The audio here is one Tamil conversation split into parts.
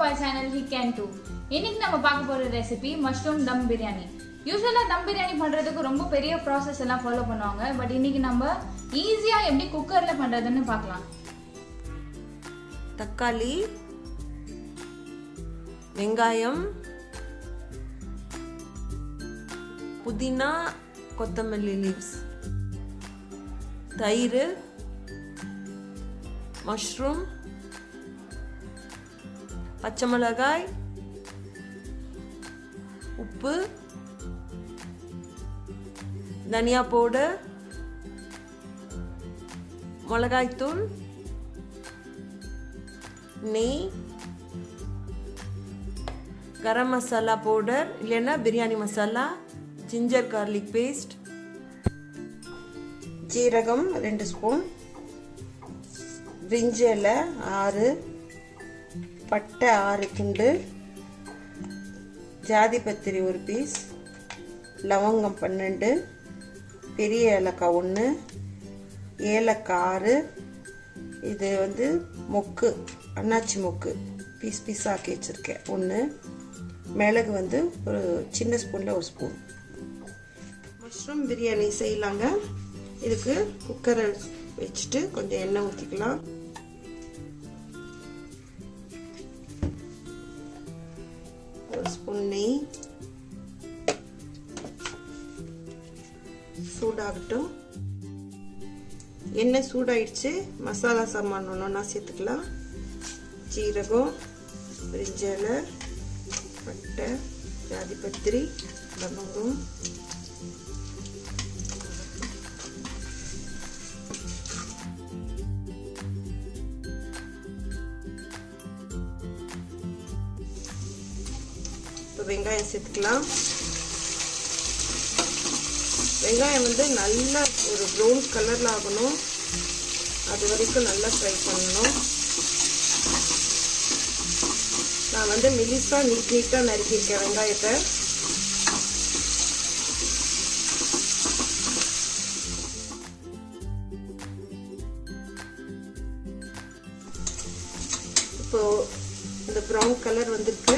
to our channel Hic&Too. இன்னைக்கு நம்ம பார்க்க போற ரெசிபி Mushroom Dum Biriyani. யூசுவலா தம் பிரியாணி பண்றதுக்கு ரொம்ப பெரிய process எல்லாம் ஃபாலோ பண்ணுவாங்க. பட் இன்னைக்கு நம்ம ஈஸியா எப்படி குக்கர்ல பண்றதுன்னு பார்க்கலாம். தக்காளி, வெங்காயம், புதினா, கொத்தமல்லி லீவ்ஸ், தயிர், மஷ்ரூம், பச்சை மிளகாய், உப்பு, தனியா பவுடர், மிளகாய் தூள், நெய், கரம் மசாலா பவுடர் இல்லைன்னா biryani masala, ginger garlic paste, ஜீரகம் 2 ஸ்பூன், பிரிஞ்சி இலை 6, பட்டை 6 துண்டு, ஜாதி பத்திரி 1 பீஸ், லவங்கம் 12, பெரிய ஏலக்காய் 1, ஏலக்காய் 6, இது வந்து மொக்கு அன்னாச்சி மொக்கு பீஸ் பீஸாக ஆக்கி வச்சுருக்கேன் 1, மிளகு வந்து ஒரு சின்ன ஸ்பூனில் 1 ஸ்பூன். மஷ்ரூம் பிரியாணி செய்யலாங்க. இதுக்கு குக்கரை வச்சுட்டு கொஞ்சம் எண்ணெய் ஊற்றிக்கலாம். ஒரு ஸ்பூன் நெய் சூடாகட்டும். எண்ணெய் சூடாயிடுச்சு. மசாலா சாமான் ஒன்றா சேர்த்துக்கலாம். ஜீரகம், பிரிஞ்சி இலை, பட்டை, ஜாதி பத்திரி, லவங்கம், வெங்காயம் சேர்த்துக்கலாம். வெங்காயம் வந்து நல்லா ஒரு ப்ரௌன் கலர்ல ஆகணும். அது வரைக்கும் நல்லா ஃப்ரை பண்ணணும். நான் வந்து மெலிசா நீட்டாக நறுக்கியிருக்கேன் வெங்காயத்தை. இப்போ இந்த ப்ரௌன் கலர் வந்துருக்கு.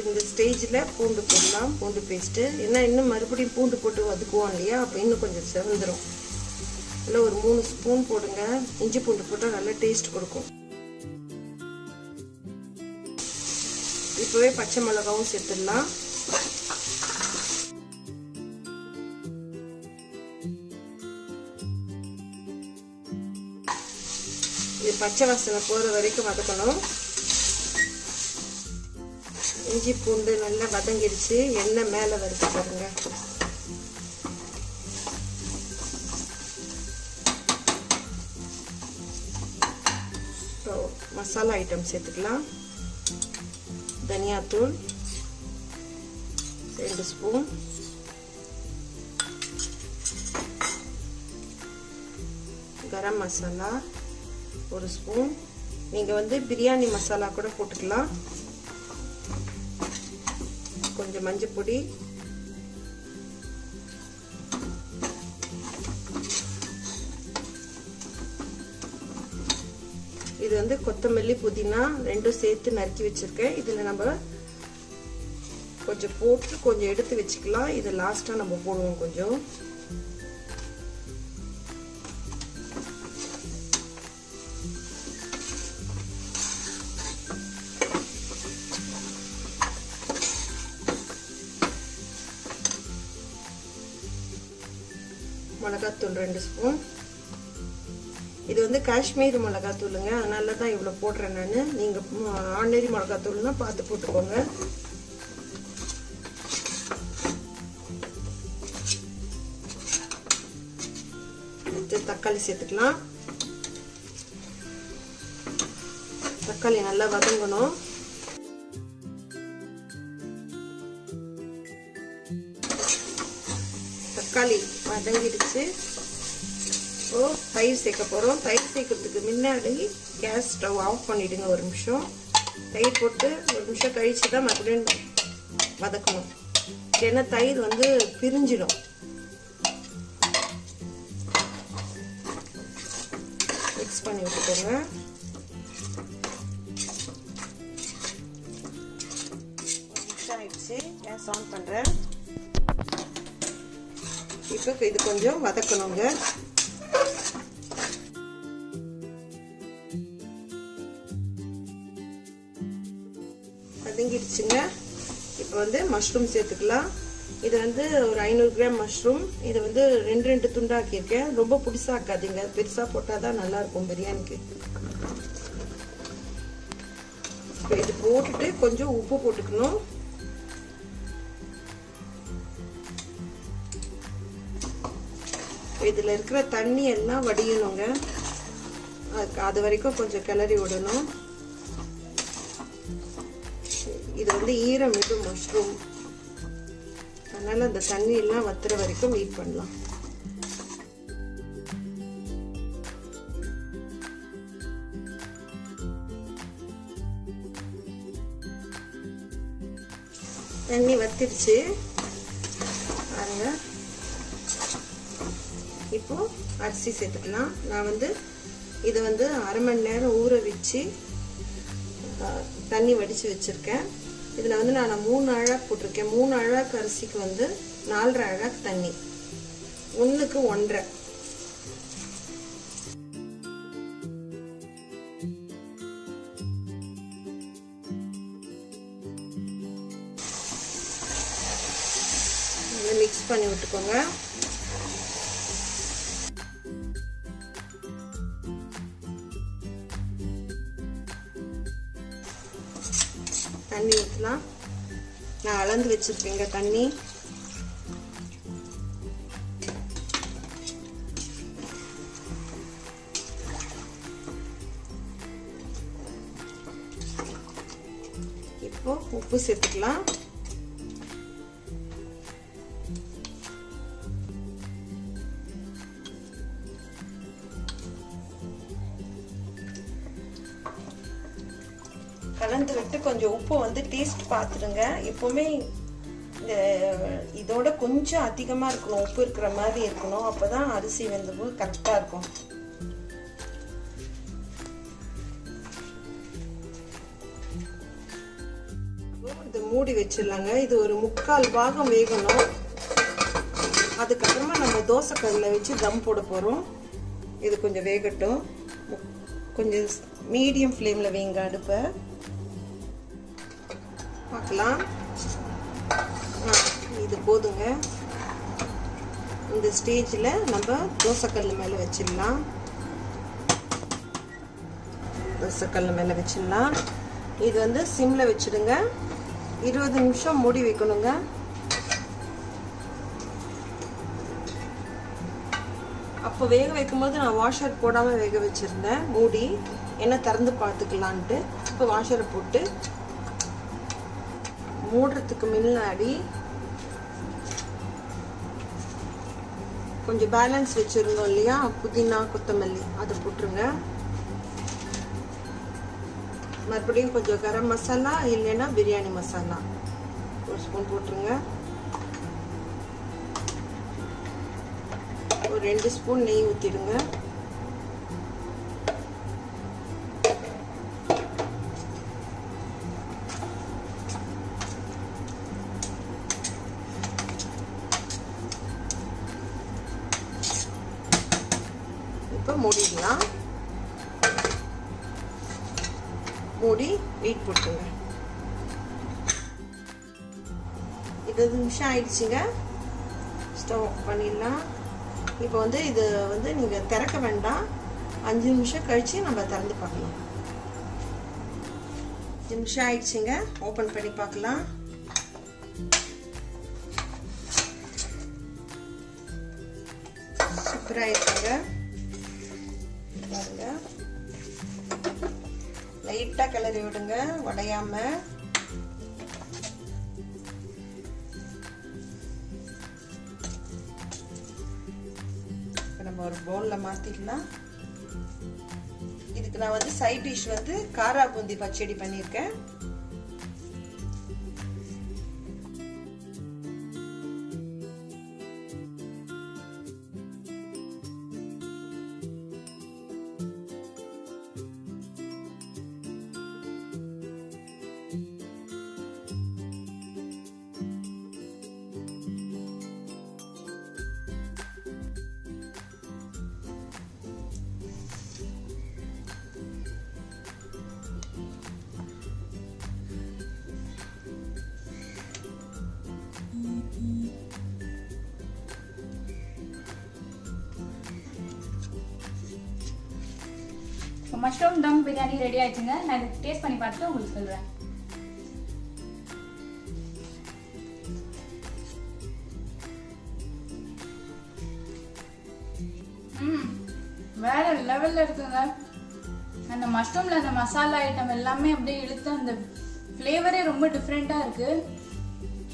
இந்த ஸ்டேஜில் பூண்டு போடலாம். பூண்டு பேஸ்ட்டு. ஏன்னா இன்னும் மறுபடியும் பூண்டு போட்டு வதக்குவோம் இல்லையா, அப்போ இன்னும் கொஞ்சம் செவந்துடும். அதில் ஒரு 3 ஸ்பூன் போடுங்க. இஞ்சி பூண்டு போட்டால் நல்லா டேஸ்ட் கொடுக்கும். இப்போவே பச்சை மிளகாவும் சேர்த்துடலாம். இது பச்சை வாசனை போகிற வரைக்கும் வதக்கணும். இஞ்சி பூண்டு நல்லா வதங்கிடுச்சு. எண்ணெய் மேலே வருது பாருங்க. மசாலா ஐட்டம் சேர்த்துக்கலாம். தனியாத்தூள் 2 ஸ்பூன், கரம் மசாலா 1 ஸ்பூன். நீங்கள் வந்து பிரியாணி மசாலா கூட போட்டுக்கலாம். கொஞ்சம் மஞ்சள் பொடி, இது வந்து கொத்தமல்லி, புதினா 2 சேர்த்து நறுக்கி வச்சிருக்கேன். இதுல நம்ம கொஞ்சம் போட்டு கொஞ்சம் எடுத்து வச்சுக்கலாம். இது லாஸ்டா நம்ம போடுவோம். கொஞ்சம் மிளகாத்தூள் 2 ஸ்பூன். இது வந்து காஷ்மீர் மிளகாத்தூளுங்க, அதனால தான் இவ்வளோ போடுறேன் நான். நீங்கள் ஆர்டினரி மிளகாத்தூள்னா பார்த்து போட்டுக்கோங்க. அடுத்து தக்காளி சேர்த்துக்கலாம். தக்காளி நல்லா வதங்கணும். தக்காளி வதங்கிடுச்சு. இப்போ தயிர் சேர்க்க போகிறோம். தயிர் சேர்க்கறதுக்கு முன்னாடி கேஸ் ஸ்டவ் ஆஃப் பண்ணிவிடுங்க. 1 நிமிஷம் தயிர் போட்டு 1 நிமிஷம் கழிச்சு தான் மறுபடியும் வதக்கணும். ஏன்னா தயிர் வந்து பிரிஞ்சிடும். மிக்ஸ் பண்ணி விட்டுக்கோங்க. கேஸ் ஆன் பண்ணுறேன். இப்போ இது கொஞ்சம் வதக்கணுங்க. வதங்கிடுச்சுங்க. இப்போ வந்து மஷ்ரூம் சேர்த்துக்கலாம். இது வந்து ஒரு 500 கிராம் மஷ்ரூம். இதை வந்து ரெண்டு துண்டாக்கியிருக்கேன். ரொம்ப புதுசாக்காதீங்க, பெருசாக போட்டால் தான் நல்லாயிருக்கும் பிரியாணிக்கு. இப்போ இது போட்டுட்டு கொஞ்சம் உப்பு போட்டுக்கணும். இதில் இருக்கிற தண்ணி எல்லாம் வடியணுங்க. அது வரைக்கும் கொஞ்சம் கிளறி விடணும். இது வந்து ஈரம் விடும் மஷ்ரூம், அதனால அந்த தண்ணி எல்லாம் வத்துற வரைக்கும் வெயிட் பண்ணலாம். தண்ணி வத்திருச்சு பாருங்க. இப்போ அரிசி சேர்த்துக்கலாம். நான் வந்து இதை வந்து அரை மணி நேரம் ஊற வச்சு தண்ணி வடித்து வச்சுருக்கேன். இதில் வந்து நான் 3 அழாக்கு போட்டிருக்கேன். 3 அழாக்கு அரிசிக்கு வந்து 4.5 அழாக்கு தண்ணி, 1க்கு 1.5. மிக்ஸ் பண்ணி விட்டுக்கோங்க. தண்ணி ஊற்றலாம். நான் அளந்து வச்சிருக்கேங்க தண்ணி. இப்போ உப்பு சேர்த்துக்கலாம். கலந்து விட்டு கொஞ்சம் உப்பு வந்து டேஸ்ட் பார்த்துடுங்க. எப்போவுமே இதோட கொஞ்சம் அதிகமாக இருக்கணும், உப்பு இருக்கிற மாதிரி இருக்கணும். அப்போ தான் அரிசி வெந்தபோது கரெக்டாக இருக்கும். இது மூடி வச்சிடலாங்க. இது ஒரு 3/4 பாகம் வேகணும். அதுக்கப்புறமா நம்ம தோசைக்கல்லில் வச்சு தம் போட போகிறோம். இது கொஞ்சம் வேகட்டும். கொஞ்சம் மீடியம் ஃப்ளேமில் வைங்க அடுப்பை. பார்க்கலாம். இது போதுங்க. இந்த ஸ்டேஜில் நம்ம தோசைக்கல் மேலே வச்சிடலாம். தோசைக்கல் மேலே வச்சிடலாம். இது வந்து சிம்மில் வச்சுடுங்க. 20 நிமிஷம் மூடி வைக்கணுங்க. அப்போ வேக வைக்கும்போது நான் வாஷர் போடாமல் வேக வச்சுருந்தேன் மூடி, என்ன திறந்து பார்த்துக்கலான்ட்டு. இப்போ வாஷரை போட்டு மூடுறதுக்கு முன்னாடி கொஞ்சம் பேலன்ஸ் வச்சுருந்தோம் இல்லையா, புதினா கொத்தமல்லி, அதை போட்டுருங்க. மறுபடியும் கொஞ்சம் கரம் மசாலா இல்லைன்னா பிரியாணி மசாலா 1 ஸ்பூன் போட்டுருங்க. ஒரு 2 ஸ்பூன் நெய் ஊற்றிடுங்க. இப்போ மூடிடலாம். மூடி வெயிட் போட்டுங்க. 20 நிமிஷம் ஆயிடுச்சுங்க. ஸ்டவ் ஆஃப் பண்ணிடலாம். இப்போ வந்து இது வந்து நீங்கள் திறக்க வேண்டாம். 5 நிமிஷம் கழித்து நம்ம திறந்து பார்க்கலாம். 5 நிமிஷம் ஆயிடுச்சுங்க. ஓப்பன் பண்ணி பார்க்கலாம். சூப்பராக இருக்குங்க. பாருங்க, லைட்டாக கிளறி விடுங்க, உடையாம. நம்ம ஒரு பவுலில் மாற்றிக்கலாம். இதுக்கு நான் வந்து சைட் டிஷ் வந்து காரா பூந்தி பச்சடி பண்ணியிருக்கேன். மஷ்ரூம் தம் பிரியாணி ரெடி ஆயிடுச்சுங்க. நான் இதை டேஸ்ட் பண்ணி பார்த்துட்டு உங்களுக்கு சொல்கிறேன். வேற லெவலில் இருக்குங்க. அந்த மஷ்ரூமில் அந்த மசாலா ஐட்டம் எல்லாமே அப்படியே இழுத்து அந்த ஃப்ளேவரே ரொம்ப டிஃப்ரெண்ட்டாக இருக்குது.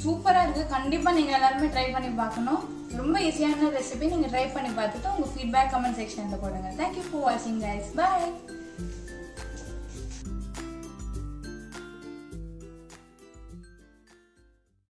சூப்பராக இருக்குது. கண்டிப்பாக நீங்கள் எல்லாருமே ட்ரை பண்ணி பார்க்கணும். ரொம்ப ஈஸியான ரெசிபி. நீங்கள் ட்ரை பண்ணி பார்த்துட்டு உங்கள் ஃபீட்பேக் கமெண்ட் செக்ஷனில் போடுங்க. தேங்க்யூ ஃபார் வாட்சிங் கைஸ். பாய்.